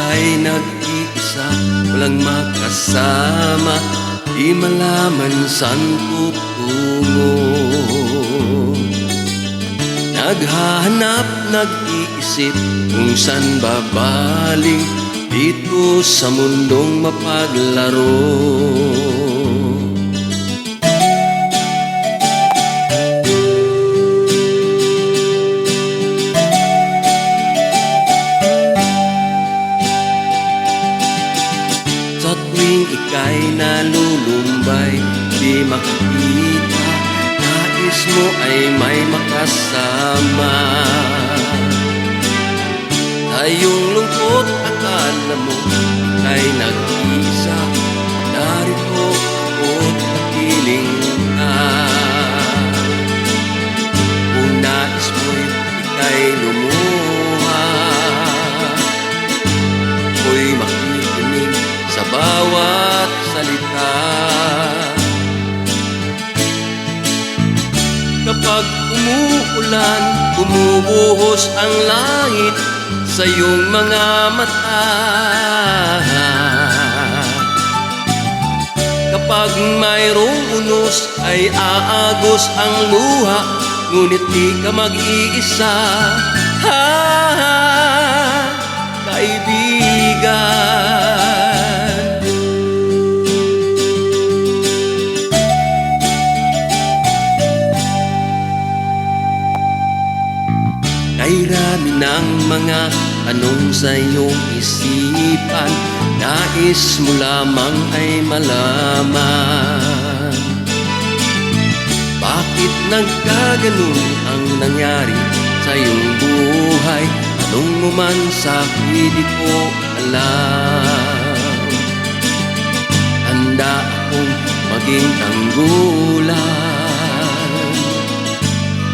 ika'y nag-iisa, walang makasama, di malaman saan tutungo. Naghahanap, nag-iisip kung saan babaling dito sa mundong mapaglaro. Sa tuwing ika'y nalulumbay, di makakita, nais mo ay may makasama. Tayong lungkot, akala mo ika'y nag-iisa, narito ako't napiling ka. Kung nais mo'y ika'y lumuha, ako'y makikinig sa bawat salita. Kapag umuulan, bumubuhos ang langit sa iyong mga mata. Kapag mayroong unos ay aagos ang luha, ngunit di ka mag-iisa, kaibigan. Kay rami ng mga tanong sa iyong isipan, nais mo lamang ay malaman. Bakit nagkaganon ang nangyari sa iyong buhay? Tanong mo man sa'kin, di ko alam. Handa akong maging tanggulan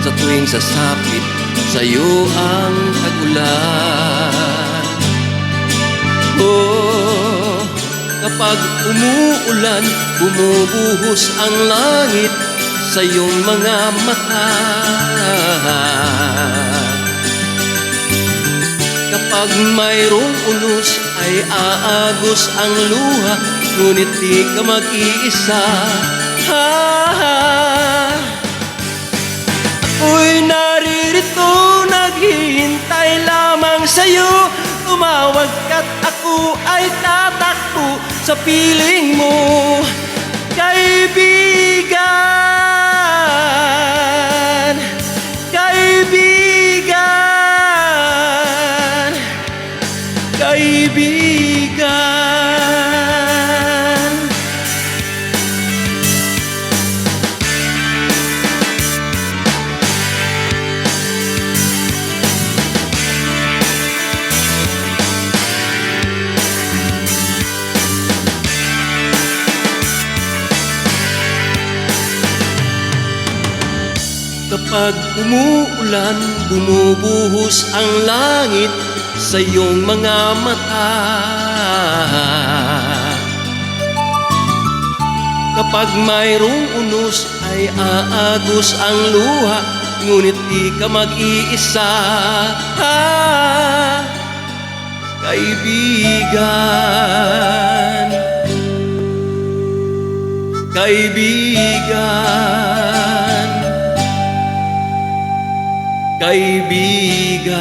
sa tuwing sasapit sa'yo ang tagulan. Oh, kapag umuulan, bumubuhos ang langit sa iyong mga mata. Kapag mayroong unos ay aagos ang luha, ngunit di ka mag-iisa. Ako'y naririto, naghihintay lamang sa'yo. Tumawag ka't ako ay tatakbo sa piling mo, kaibigan. Kaibigan, kaibigan. Kapag umuulan, bumubuhos ang langit sa iyong mga mata. Kapag mayroong unos ay aagos ang luha, ngunit di ka mag-iisa, kaibigan. Kaibigan, kaibigan.